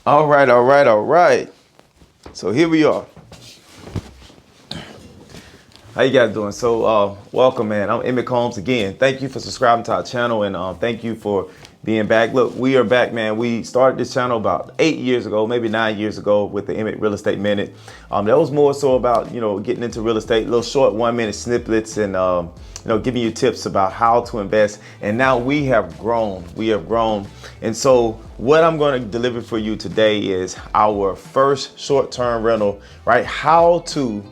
All right, all right, all right. So here we are. How you guys doing? So welcome, man. I'm Emmett Combs again. Thank you for subscribing to our channel, and thank you for being back. Look, we are back, man. We started this channel about 8 years ago, maybe 9 years ago, with the Emmett Real Estate Minute. That was more so about getting into real estate, little short 1 minute snippets, and giving you tips about how to invest. And now we have grown. And so what I'm going to deliver for you today is our first short-term rental, right? How to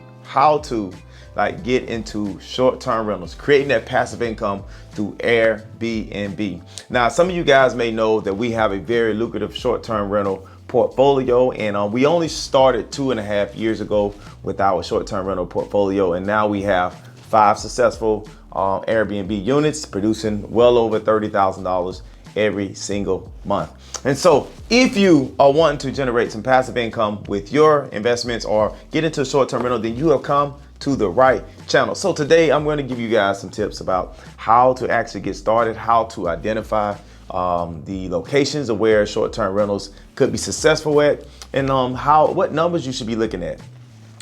like get into short-term rentals, creating that passive income through Airbnb. Now, some of you guys may know that we have a very lucrative short-term rental portfolio, and we only started 2.5 years ago with our short-term rental portfolio, and now we have 5 successful Airbnb units producing well over $30,000 every single month. And so if you are wanting to generate some passive income with your investments or get into short-term rental, then you have come to the right channel. So today I'm going to give you guys some tips about how to actually get started, how to identify the locations of where short-term rentals could be successful at, and what numbers you should be looking at.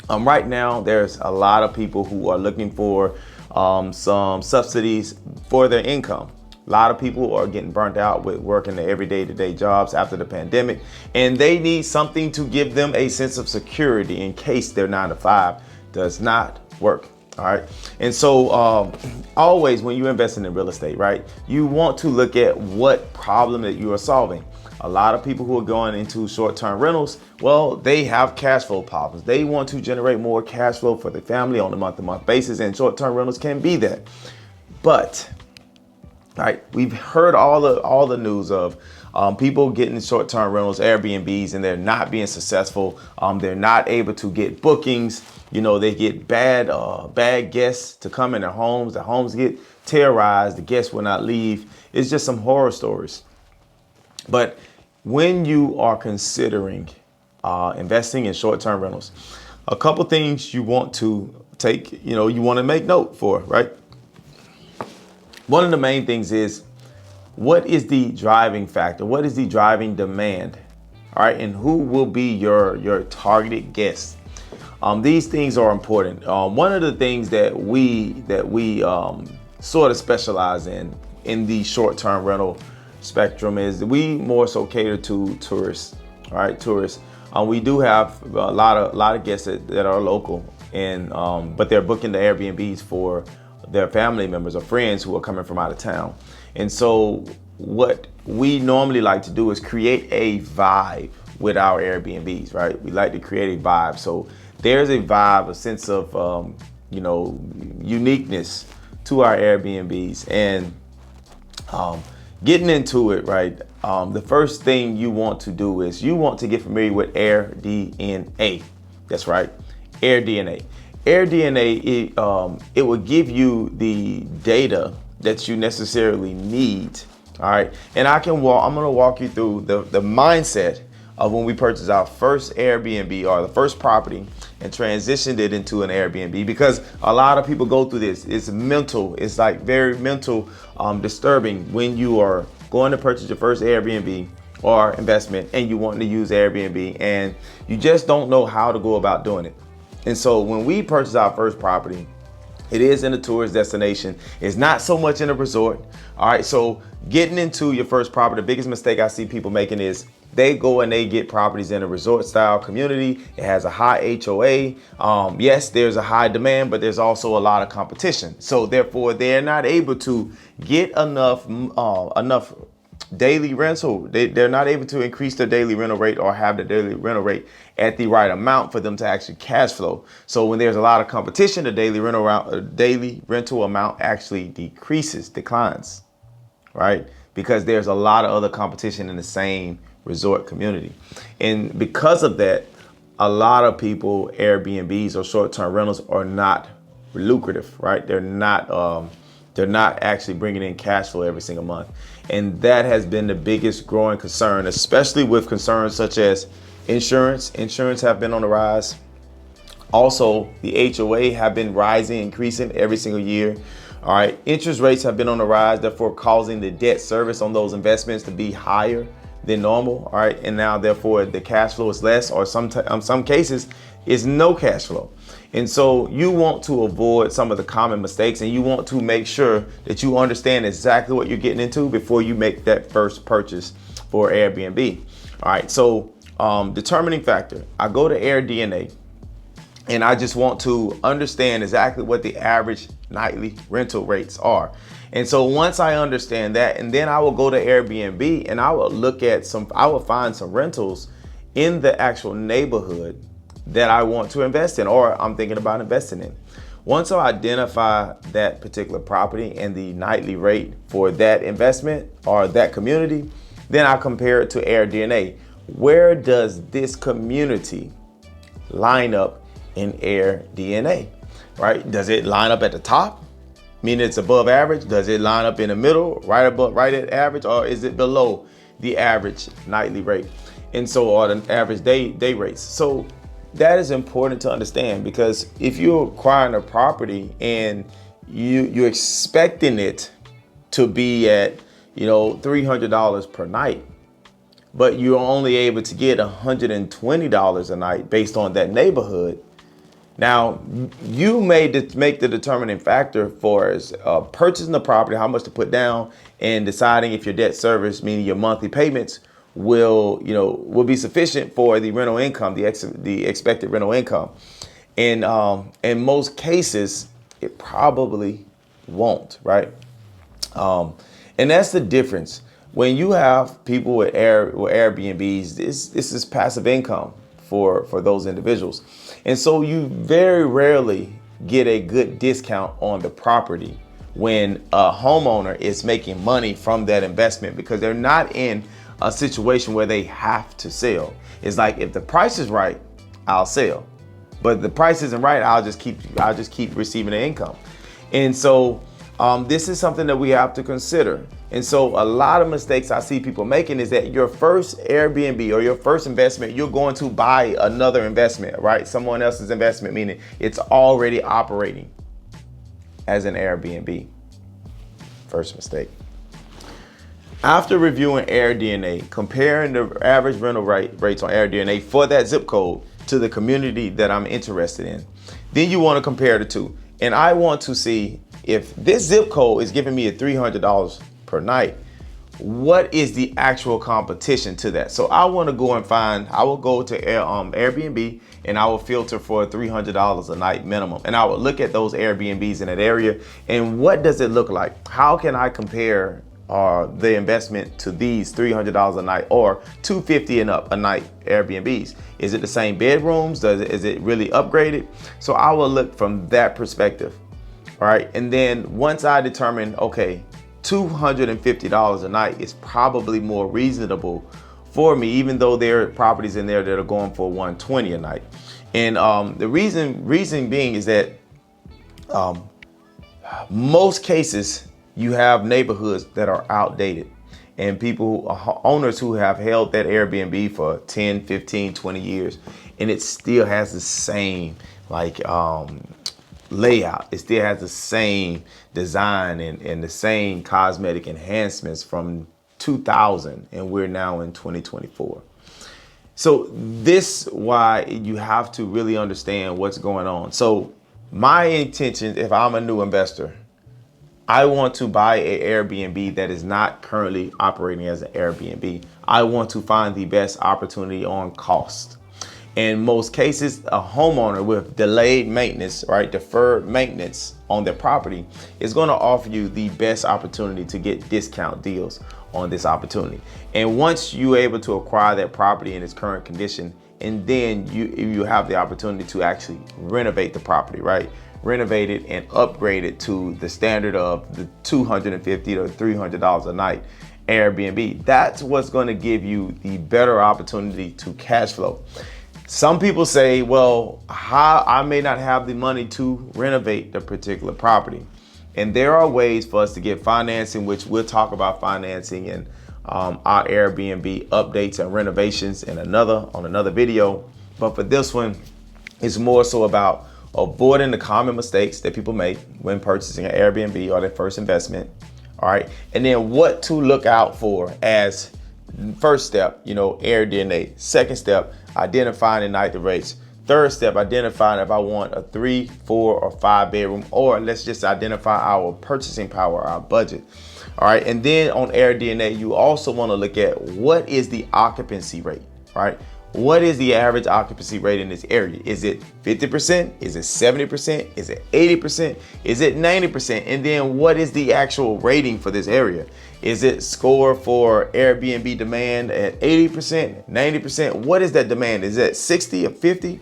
Right now, there's a lot of people who are looking for some subsidies for their income. A lot of people are getting burnt out with working the everyday jobs after the pandemic, and they need something to give them a sense of security in case their 9-to-5 does not work. All right. And so always when you're investing in real estate, right, you want to look at what problem that you are solving. A lot of people who are going into short-term rentals, well, they have cash flow problems. They want to generate more cash flow for their family on a month-to-month basis, and short-term rentals can be that. But right, we've heard all the news of people getting short-term rentals, Airbnbs, and they're not being successful. They're not able to get bookings. They get bad guests to come in their homes. The homes get terrorized. The guests will not leave. It's just some horror stories. But when you are considering investing in short-term rentals, a couple things you want to take, you want to make note for, right? One of the main things is, what is the driving factor? What is the driving demand? All right, and who will be your targeted guests? These things are important. One of the things that we sort of specialize in the short-term rental spectrum is that we more so cater to tourists. All right, tourists. We do have a lot of guests that are local, and but they're booking the Airbnbs for their family members or friends who are coming from out of town. And so what we normally like to do is create a vibe with our Airbnbs, right? We like to create a vibe. So there's a vibe, a sense of, uniqueness to our Airbnbs. And getting into it, right? The first thing you want to do is you want to get familiar with AirDNA. That's right, AirDNA. AirDNA, it will give you the data that you necessarily need. All right, and I'm gonna walk you through the mindset of when we purchased our first Airbnb or the first property and transitioned it into an Airbnb, because a lot of people go through this. It's mental. It's like very mental, disturbing when you are going to purchase your first Airbnb or investment and you want to use Airbnb and you just don't know how to go about doing it. And so when we purchased our first property, it is in a tourist destination. It's not so much in a resort. All right, so getting into your first property, the biggest mistake I see people making is they go and they get properties in a resort style community. It has a high HOA. Yes, there's a high demand, but there's also a lot of competition. So therefore, they're not able to get enough daily rental. They're not able to increase their daily rental rate or have the daily rental rate at the right amount for them to actually cash flow. So when there's a lot of competition, the daily rental amount actually declines, right? Because there's a lot of other competition in the same resort community. And because of that, a lot of people, Airbnbs or short-term rentals are not lucrative, right? They're not actually bringing in cash flow every single month. And that has been the biggest growing concern, especially with concerns such as insurance. Insurance have been on the rise. Also, the HOA have been rising, increasing every single year. All right, interest rates have been on the rise, therefore causing the debt service on those investments to be higher than normal, all right? And now therefore the cash flow is less, or some cases is no cash flow. And so you want to avoid some of the common mistakes, and you want to make sure that you understand exactly what you're getting into before you make that first purchase for Airbnb. All right, so determining factor, I go to AirDNA and I just want to understand exactly what the average nightly rental rates are. And so once I understand that, and then I will go to Airbnb and I will I will find some rentals in the actual neighborhood that I want to invest in, or I'm thinking about investing in. Once I identify that particular property and the nightly rate for that investment or that community, then I compare it to AirDNA. Where does this community line up in AirDNA, right? Does it line up at the top, meaning it's above average? Does it line up in the middle, right at average, or is it below the average nightly rate? And so, or the average day rates. So that is important to understand, because if you're acquiring a property and you're expecting it to be at, $300 per night, but you're only able to get $120 a night based on that neighborhood. Now, you may make the determining factor for purchasing the property, how much to put down, and deciding if your debt service, meaning your monthly payments, will be sufficient for the rental income, the expected rental income. And in most cases, it probably won't, right? And that's the difference. When you have people with Airbnbs, this is passive income for those individuals. And so you very rarely get a good discount on the property when a homeowner is making money from that investment, because they're not in a situation where they have to sell. It's like, if the price is right, I'll sell. But if the price isn't right, I'll just keep receiving the income. And so this is something that we have to consider. And so a lot of mistakes I see people making is that your first Airbnb or your first investment, you're going to buy another investment, right? Someone else's investment, meaning it's already operating as an Airbnb. First mistake. After reviewing AirDNA, comparing the average rental rates on AirDNA for that zip code to the community that I'm interested in, then you want to compare the two. And I want to see, if this zip code is giving me $300 per night, what is the actual competition to that? So I want to go and I will go to Airbnb and I will filter for $300 a night minimum. And I will look at those Airbnbs in that area. And what does it look like? How can I compare the investment to these $300 a night or $250 and up a night Airbnbs? Is it the same bedrooms? Is it really upgraded? So I will look from that perspective. All right. And then once I determine, okay, $250 a night is probably more reasonable for me, even though there are properties in there that are going for $120 a night. And the reason being is that most cases you have neighborhoods that are outdated, and owners who have held that Airbnb for 10, 15, 20 years, and it still has the same layout. It still has the same design and the same cosmetic enhancements from 2000, and we're now in 2024. So this why you have to really understand what's going on. So my intention, if I'm a new investor, I want to buy an Airbnb that is not currently operating as an Airbnb. I want to find the best opportunity on cost. In most cases, a homeowner with delayed maintenance, right, deferred maintenance on their property is going to offer you the best opportunity to get discount deals on this opportunity. And once you're able to acquire that property in its current condition, and then you have the opportunity to actually renovate the property, right? Renovate it and upgrade it to the standard of the $250 to $300 a night Airbnb. That's what's going to give you the better opportunity to cash flow. Some people say, well, I may not have the money to renovate the particular property. And there are ways for us to get financing, which we'll talk about financing and our Airbnb updates and renovations on another video. But for this one, it's more so about avoiding the common mistakes that people make when purchasing an Airbnb or their first investment. All right. And then what to look out for as First step, air DNA. Second step, identifying the night rates. Third step, identifying if I want a 3, 4, or 5 bedroom, or let's just identify our purchasing power, our budget. All right. And then on Air DNA, you also want to look at what is the occupancy rate, right? What is the average occupancy rate in this area? Is it 50%? Is it 70%? Is it 80%? Is it 90%? And then what is the actual rating for this area? Is it score for Airbnb demand at 80%, 90%? What is that demand? Is that 60 or 50?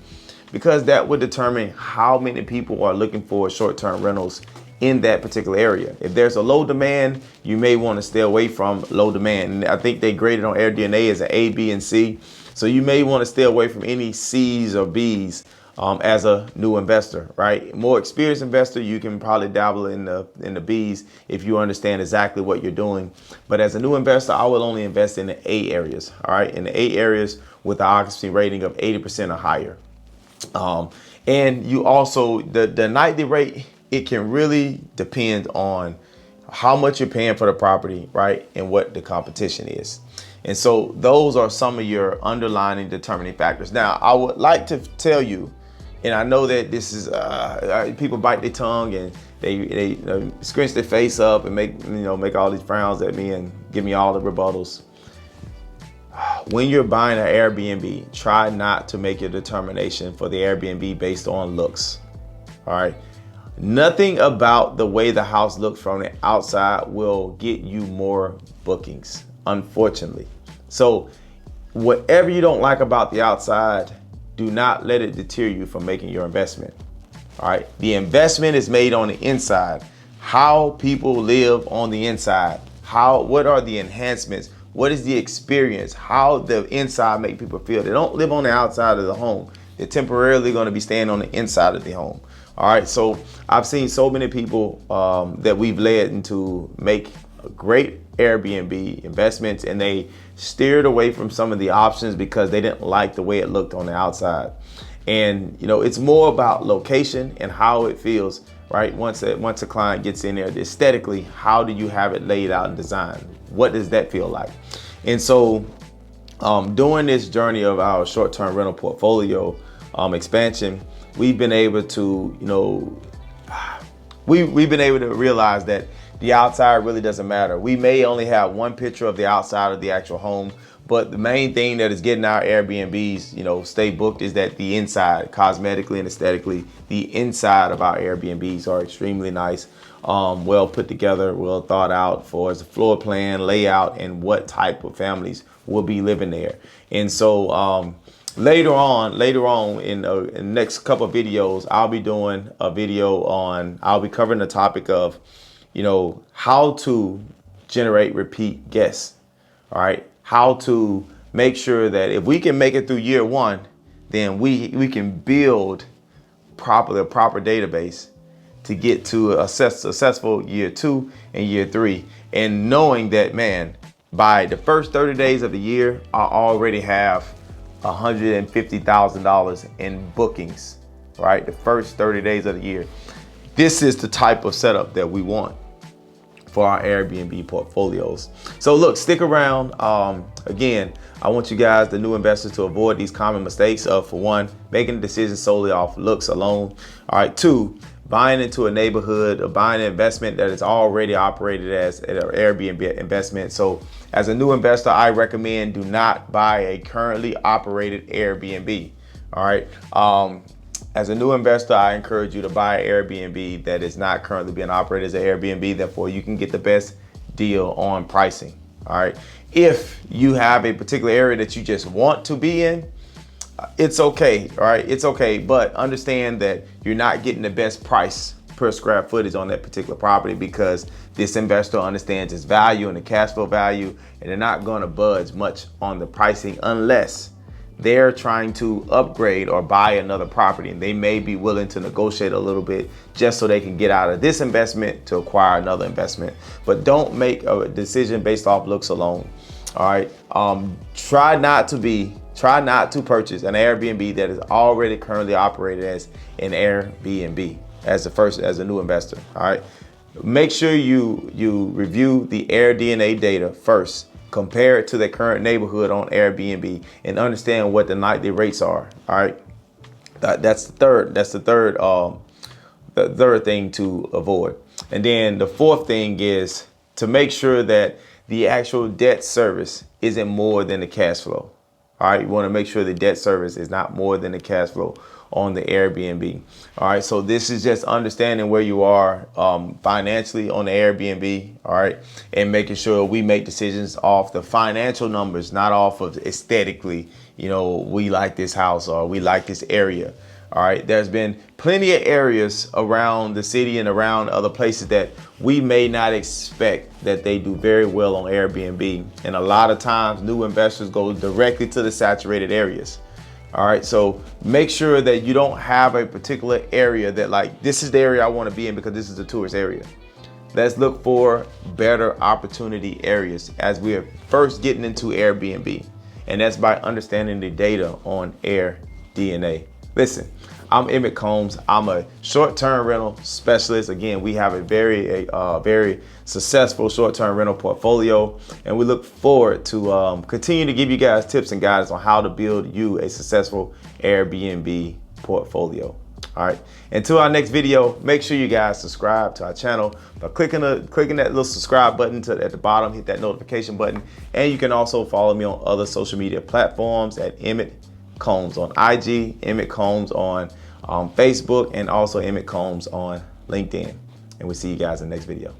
Because that would determine how many people are looking for short-term rentals in that particular area. If there's a low demand, you may want to stay away from low demand. And I think they graded on AirDNA as an A, B, and C. So you may want to stay away from any C's or B's as a new investor, right? More experienced investor, you can probably dabble in the B's if you understand exactly what you're doing. But as a new investor, I will only invest in the A areas, all right? In the A areas with the occupancy rating of 80% or higher. And you also, the nightly rate, it can really depend on how much you're paying for the property, right? And what the competition is. And so those are some of your underlying determining factors. Now, I would like to tell you, and I know that this is, people bite their tongue and they scrunch their face up and make all these frowns at me and give me all the rebuttals. When you're buying an Airbnb, try not to make your determination for the Airbnb based on looks, all right? Nothing about the way the house looks from the outside will get you more bookings, unfortunately. So whatever you don't like about the outside, do not let it deter you from making your investment. All right. The investment is made on the inside. How people live on the inside. What are the enhancements? What is the experience? How the inside make people feel? They don't live on the outside of the home. They're temporarily going to be staying on the inside of the home. All right. So I've seen so many people that we've led into make great Airbnb investments, and they steered away from some of the options because they didn't like the way it looked on the outside. And it's more about location and how it feels, right? Once a client gets in there, aesthetically, how do you have it laid out and designed? What does that feel like? And so during this journey of our short-term rental portfolio expansion, we've been able to, we've been able to realize that the outside really doesn't matter. We may only have one picture of the outside of the actual home, but the main thing that is getting our Airbnbs, stay booked is that the inside, cosmetically and aesthetically, the inside of our Airbnbs are extremely nice, well put together, well thought out for as a floor plan, layout, and what type of families will be living there. And so later on in the next couple of videos, I'll be doing a video I'll be covering the topic of how to generate repeat guests, all right? How to make sure that if we can make it through year one, then we can build a proper database to get to a successful year 2 and year 3. And knowing that, man, by the first 30 days of the year, I already have $150,000 in bookings, right? The first 30 days of the year. This is the type of setup that we want for our Airbnb portfolios. So look, stick around. Again, I want you guys, the new investors, to avoid these common mistakes of, for one, making a decision solely off looks alone. All right, 2, buying into a neighborhood or buying an investment that is already operated as an Airbnb investment. So as a new investor, I recommend do not buy a currently operated Airbnb. All right. As a new investor, I encourage you to buy an Airbnb that is not currently being operated as an Airbnb. Therefore, you can get the best deal on pricing. All right. If you have a particular area that you just want to be in, it's okay. All right. It's okay. But understand that you're not getting the best price per square footage on that particular property because this investor understands its value and the cash flow value, and they're not going to budge much on the pricing unless they're trying to upgrade or buy another property, and they may be willing to negotiate a little bit just so they can get out of this investment to acquire another investment. But don't make a decision based off looks alone. All right. Try not to purchase an Airbnb that is already currently operated as an Airbnb as a new investor. All right. Make sure you review the AirDNA data first compare it to the current neighborhood on Airbnb, and understand what the nightly rates are. All right, that's the third. The third thing to avoid. And then the fourth thing is to make sure that the actual debt service isn't more than the cash flow. All right, you want to make sure the debt service is not more than the cash flow on the Airbnb. All right, so this is just understanding where you are financially on the Airbnb. All right, and making sure we make decisions off the financial numbers, not off of aesthetically. You know, we like this house or we like this area. All right, there's been plenty of areas around the city and around other places that we may not expect that they do very well on Airbnb. And a lot of times new investors go directly to the saturated areas. All right, so make sure that you don't have a particular area that like, this is the area I want to be in because this is a tourist area. Let's look for better opportunity areas as we are first getting into Airbnb. And that's by understanding the data on AirDNA. Listen, I'm Emmett Combs. I'm a short-term rental specialist. Again, we have a very successful short-term rental portfolio, and we look forward to continue to give you guys tips and guidance on how to build you a successful Airbnb portfolio. All right, until our next video, make sure you guys subscribe to our channel by clicking that little subscribe button at the bottom, hit that notification button, and you can also follow me on other social media platforms at Emmett Combs on IG, Emmett Combs on Facebook, and also Emmett Combs on LinkedIn. And we'll see you guys in the next video.